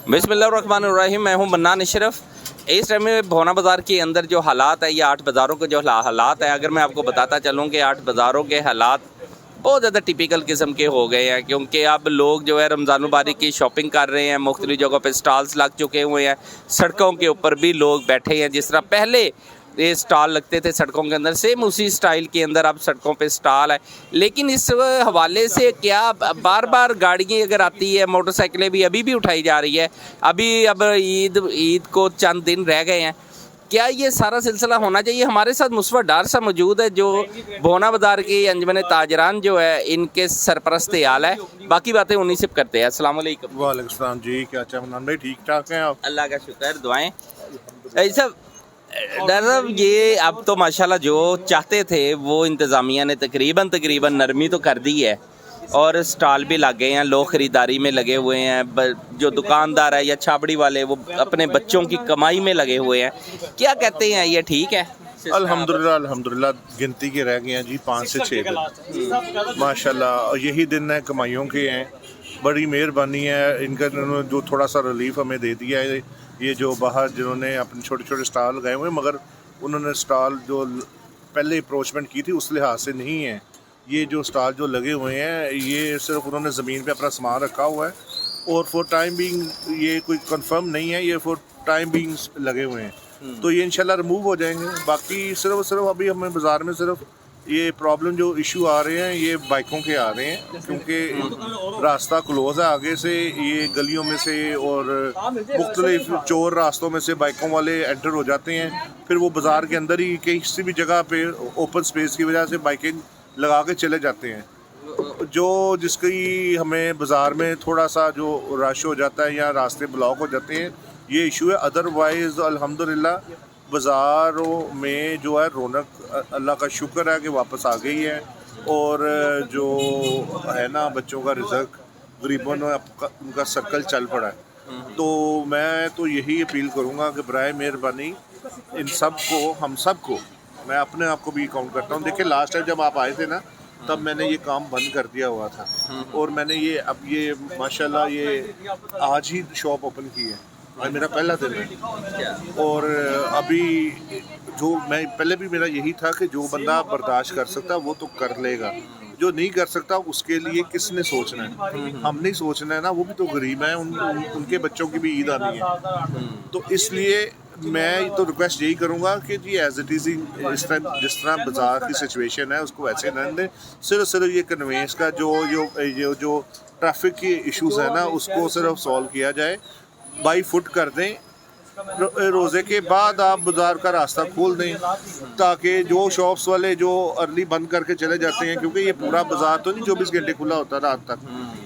बिस्मिल्लाहिर्रहमानिर्रहीम। मैं हूं मन्नान अशरफ। इस टाइम में भोना बाज़ार के अंदर जो हालात है, ये 8 बाज़ारों के जो हालात है, अगर मैं आपको बताता चलूं कि 8 बाज़ारों के हालात बहुत ज़्यादा टिपिकल किस्म के हो गए हैं, क्योंकि अब लोग जो है रमज़ान मुबारक की शॉपिंग कर रहे हैं। मुख्तलिफ़ जगहों पे स्टॉल्स लग चुके हुए हैं, सड़कों के ऊपर भी लोग बैठे हैं। जिस तरह पहले ये स्टॉल लगते थे सड़कों के अंदर, सेम उसी स्टाइल के अंदर अब सड़कों पे स्टॉल है। लेकिन इस हवाले से क्या बार बार गाड़ियाँ अगर आती है, मोटरसाइकिलें भी अभी भी उठाई जा रही है। अब ईद को चंद दिन रह गए हैं, क्या ये सारा सिलसिला होना चाहिए? हमारे साथ मुस्वा डार साहब मौजूद है, जो भोना बाज़ार की अंजमन ताजरान जो है इनके सरपरस्त आल है। बाकी बातें उन्हीं से करते हैं। अस्सलाम वालेकुम। वालेकुम सलाम जी, क्या चाहमान भाई, ठीक ठाक हैं आप? अल्लाह का शुक्र, दुआएं। ऐसा डर साहब, ये अब तो माशाल्लाह जो चाहते थे वो इंतज़ामिया ने तकरीबन नरमी तो कर दी है, और स्टॉल भी लग गए हैं, लोग ख़रीदारी में लगे हुए हैं। जो दुकानदार है या छाबड़ी वाले, वो अपने बच्चों की कमाई में लगे हुए हैं। क्या कहते हैं, ये ठीक है? अल्हम्दुलिल्लाह गिनती के रह गए हैं जी, 5 से 6 दिन माशाल्लाह, और यही दिन है कमाइयों के हैं। बड़ी मेहरबानी है इनका, जो थोड़ा सा रिलीफ हमें दे दिया है। ये जो बाहर जिन्होंने अपने छोटे छोटे स्टॉल लगाए हुए हैं, मगर उन्होंने स्टॉल जो पहले अप्रोचमेंट की थी उस लिहाज से नहीं है। ये जो स्टॉल जो लगे हुए हैं, ये सिर्फ उन्होंने ज़मीन पे अपना सामान रखा हुआ है, और फॉर टाइम बीइंग ये कोई कंफर्म नहीं है, ये फॉर टाइम बीइंग लगे हुए हैं। तो ये इंशाल्लाह रिमूव हो जाएंगे। बाकी सिर्फ अभी हमें बाज़ार में सिर्फ ये प्रॉब्लम जो इशू आ रहे हैं, ये बाइकों के आ रहे हैं, क्योंकि रास्ता क्लोज़ है आगे से, ये गलियों में से और मुख्तलिफ चोर रास्तों में से बाइकों वाले एंटर हो जाते हैं। फिर वो बाज़ार के अंदर ही किसी भी जगह पे ओपन स्पेस की वजह से बाइकें लगा के चले जाते हैं, जो जिसकी हमें बाज़ार में थोड़ा सा जो रश हो जाता है या रास्ते ब्लॉक हो जाते हैं, ये इशू है। अदरवाइज़ अल्हम्दुलिल्लाह बाज़ारों में जो है रौनक अल्लाह का शुक्र है कि वापस आ गई है, और जो है ना बच्चों का रिज़्क, गरीबों ने उनका सर्कल चल पड़ा है। तो मैं तो यही अपील करूँगा कि बराए मेहरबानी इन सब को, हम सब को, मैं अपने आप को भी काउंट करता हूँ। देखिए लास्ट टाइम जब आप आए थे ना, तब मैंने ये काम बंद कर दिया हुआ था, और मैंने ये माशाल्लाह ये आज ही शॉप ओपन की है, आज मेरा पहला दिन है। और अभी जो मैं पहले भी मेरा यही था कि जो बंदा बर्दाश्त कर सकता वो तो कर लेगा, जो नहीं कर सकता उसके लिए किसने सोचना है? हम नहीं सोचना है ना, वो भी तो गरीब हैं, उनके बच्चों की भी ईद आनी है। तो इसलिए मैं तो रिक्वेस्ट यही करूँगा कि जी एज इट इज़ जिस तरह बाज़ार की सिचुएशन है उसको वैसे रहने दें। सिर्फ ये कन्वेंस का जो ट्रैफिक के इश्यूज़ है ना, उसको सिर्फ सॉल्व किया जाए, बाई फुट कर दें। रोज़े के बाद आप बाज़ार का रास्ता खोल दें, ताकि जो शॉप्स वाले जो अर्ली बंद करके चले जाते हैं, क्योंकि ये पूरा बाज़ार तो नहीं 24 घंटे खुला होता रात तक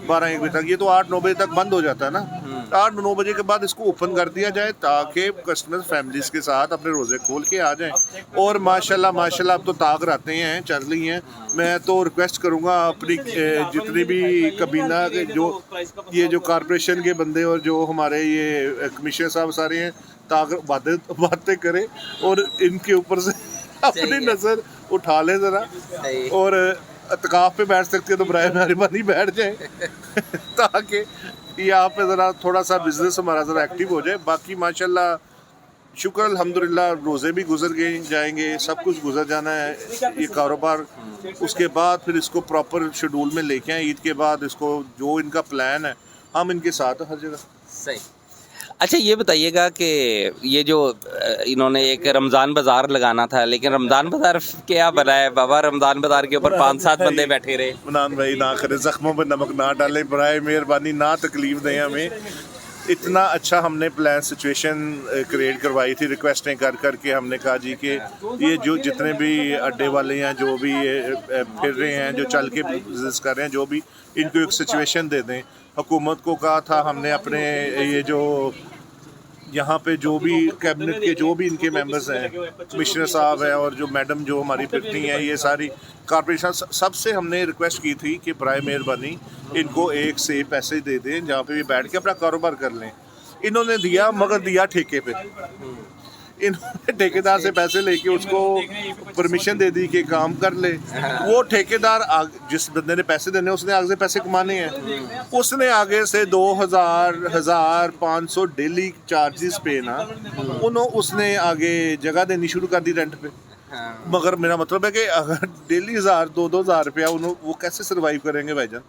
12-1 बजे तक, ये तो 8-9 बजे तक बंद हो जाता है ना। 8-9 बजे के बाद इसको ओपन कर दिया जाए, ताकि कस्टमर फैमिलीज़ के साथ अपने रोज़े खोल के आ जाएं। और माशाल्लाह अब तो ताक रहते हैं, चल रही हैं। मैं तो रिक्वेस्ट करूँगा अपनी जितनी भी कबीना के जो कॉरपोरेशन के बंदे और जो हमारे ये कमिश्नर साहब सारे हैं, बातें करें और इनके ऊपर से अपनी नज़र उठा लें ज़रा, और अतकाफ पे बैठ सकते हैं तो बराए मेहरबानी बैठ जाए ताकि यहाँ पे ज़रा थोड़ा सा बिजनेस हमारा ज़रा एक्टिव हो जाए। बाकी माशाल्लाह शुक्र अल्हम्दुलिल्लाह, रोज़े भी गुजर जाएंगे, सब कुछ गुजर जाना है ये कारोबार। उसके बाद फिर इसको प्रॉपर शेड्यूल में लेके आए। ईद के बाद इसको जो इनका प्लान है, हम इनके साथ हर जगह। सही। अच्छा, ये बताइएगा कि ये जो इन्होंने एक रमज़ान बाज़ार लगाना था, लेकिन रमज़ान बाज़ार क्या बना है बाबा? रमज़ान बाज़ार के ऊपर 5-7 बंदे बैठे रहे। मनान भाई ना करें, ज़ख्मों पर नमक ना डालें, बराए मेहरबानी ना तकलीफ दें हमें। इतना अच्छा हमने प्लान सिचुएशन क्रिएट करवाई थी, रिक्वेस्टें कर के हमने कहा जी कि ये जो जितने भी अड्डे वाले हैं, जो भी फिर रहे हैं, जो चल के बिजनेस कर रहे हैं, जो भी इनको एक सिचुएशन दे दें। हुकूमत को कहा था हमने, अपने ये जो यहाँ पे जो भी कैबिनेट के जो भी इनके मेंबर्स हैं, कमिश्नर साहब है और जो मैडम जो हमारी फिरती हैं, ये सारी कॉर्पोरेशन, सबसे हमने रिक्वेस्ट की थी कि बराए मेहरबानी इनको एक से पैसे दे दें जहाँ पे भी बैठ के अपना कारोबार कर लें। इन्होंने दिया, मगर दिया ठेके पे। इन्होंने ठेकेदार से पैसे लेके उसको परमिशन दे दी कि काम कर ले। वो ठेकेदार जिस बंदे ने पैसे देने उसने आगे से पैसे कमाने हैं, उसने आगे से 2,000-1,500 डेली चार्जेस पे ना उसने आगे जगह देनी शुरू कर दी रेंट पे। मगर मेरा मतलब है कि अगर डेली 1,000-2,000 रुपया वो कैसे सर्वाइव करेंगे भाईजान।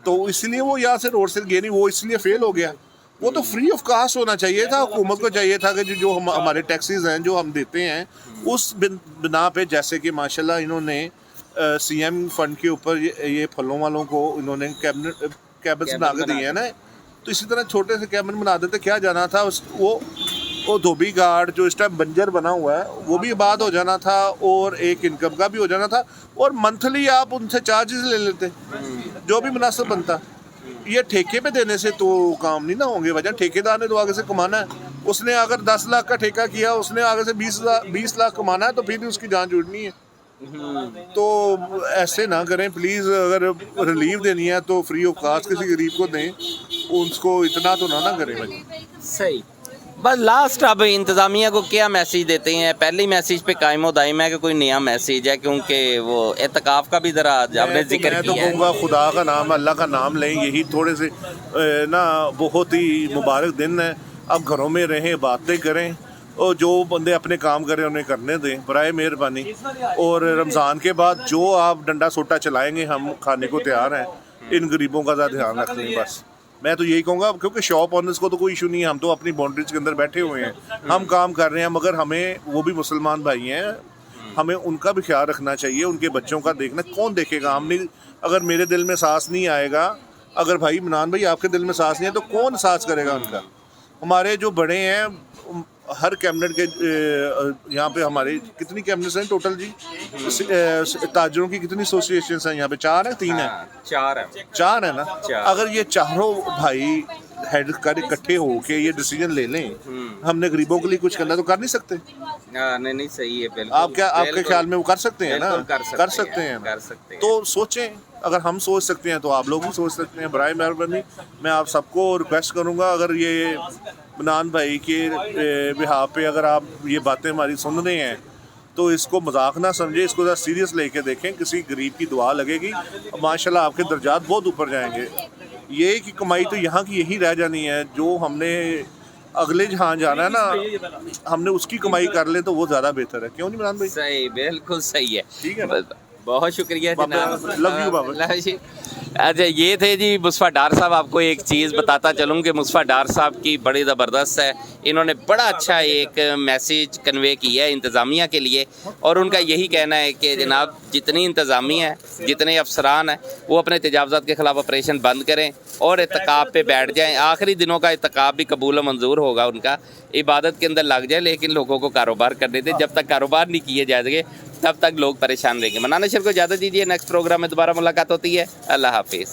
तो इसलिए वो यहाँ से रोड से गए नहीं, वो इसलिए फेल हो गया। वो तो फ्री ऑफ कास्ट होना चाहिए था, हुकूमत को चाहिए था कि जो हमारे टैक्सेस हैं जो हम देते हैं उस बिना पे, जैसे कि माशाल्लाह इन्होंने सीएम फंड के ऊपर ये फलों वालों को इन्होंने कैबिनेट बना के दिए हैं ना, तो इसी तरह छोटे से कैबिनेट बना देते, क्या जाना था वो धोबी घाट जो इस टाइम बंजर बना हुआ है वो भी आबाद हो जाना था और एक इनकम का भी हो जाना था, और मंथली आप उनसे चार्जेस ले लेते जो भी मुनासिब बनता। ये ठेके पे देने से तो काम नहीं ना होंगे वजह, ठेकेदार ने तो आगे से कमाना है। उसने अगर 10 लाख का ठेका किया, उसने आगे से 20 लाख कमाना है, तो फिर भी उसकी जान जुड़नी है। तो ऐसे ना करें प्लीज़, अगर रिलीफ देनी है तो फ्री ऑफ कास्ट किसी गरीब को दें, उसको इतना तो ना करें भाई। सही। बस लास्ट अब इंतज़ामिया को क्या मैसेज देते हैं? पहले मैसेज पे कायम दायम है कि कोई नया मैसेज है, क्योंकि वो एतकाफ़ का भी ज़रा आपने जिक्र किया है। मैं तो कहूँगा खुदा का नाम, अल्लाह का नाम लें, यही थोड़े से ना बहुत ही मुबारक दिन है। अब घरों में रहें, बातें करें, और जो बंदे अपने काम करें उन्हें करने दें बराए मेहरबानी। और रमज़ान के बाद जो आप डंडा सोटा चलाएंगे हम खाने को तैयार हैं। इन गरीबों का ज़्यादा ध्यान रख लें बस, मैं तो यही कहूँगा, क्योंकि शॉप ऑनर्स को तो कोई इशू नहीं है, हम तो अपनी बाउंड्रीज के अंदर बैठे हुए हैं, हम काम कर रहे हैं, मगर हमें, वो भी मुसलमान भाई हैं, हमें उनका भी ख्याल रखना चाहिए, उनके बच्चों का देखना। कौन देखेगा? हम नहीं, अगर मेरे दिल में सांस नहीं आएगा, अगर भाई मनान भाई आपके दिल में सांस नहीं है तो कौन सांस करेगा उनका? हमारे जो बड़े हैं हर कैबिनेट के यहाँ पे हमारे कितनी कैबिनेट्स हैं टोटल जी? ताजरों की कितनी एसोसिएशंस हैं यहाँ पे? 4 है, 3 है? 4 है ना। अगर ये चारों भाई हेड कर इकट्ठे होके ये डिसीजन ले लें, हमने गरीबों के लिए कुछ करना, तो कर नहीं सकते? नहीं सही है, बिल्कुल। आपके ख्याल में वो कर सकते हैं ना? कर सकते हैं। तो सोचें, अगर हम सोच सकते हैं तो आप लोग भी सोच सकते हैं। बराए मेहरबानी मैं आप सबको रिक्वेस्ट करूँगा, अगर ये मनान भाई के बिहाफ पे अगर आप ये बातें हमारी सुन रहे हैं तो इसको मजाक ना समझे, इसको ज़रा सीरियस लेके देखें। किसी गरीब की दुआ लगेगी, माशाल्लाह आपके दर्जात बहुत ऊपर जाएंगे। ये कि कमाई तो यहाँ की यही रह जानी है, जो हमने अगले जहाँ जाना है ना, हमने उसकी कमाई कर ले तो वो ज़्यादा बेहतर है। क्यों नहीं मनान भाई? सही, बिल्कुल सही है। ठीक है ना? बहुत शुक्रिया जनाब। लव यू बाबा। अच्छा, ये थे जी मुस्तफ़ा डार साहब। आपको एक चीज़ बताता चलूँ कि मुस्तफ़ा डार साहब की बड़ी ज़बरदस्त है, इन्होंने बड़ा अच्छा एक मैसेज कन्वे किया है इंतज़ामिया के लिए, और उनका यही कहना है कि जनाब जितनी इंतज़ामिया है, जितने अफसरान हैं, वो अपने तजावज़ात के ख़िलाफ़ ऑपरेशन बंद करें और इत्तकाब पे बैठ जाएं। आखिरी दिनों का इत्तकाब भी कबूल मंजूर होगा उनका, इबादत के अंदर लग जाए, लेकिन लोगों को कारोबार करने दें। जब तक कारोबार नहीं किए जाएंगे तब तक लोग परेशान रहेंगे। मनाना शरीफ को इजाज़त दीजिए, नेक्स्ट प्रोग्राम में दोबारा मुलाकात होती है। अल्लाह हाफिज़।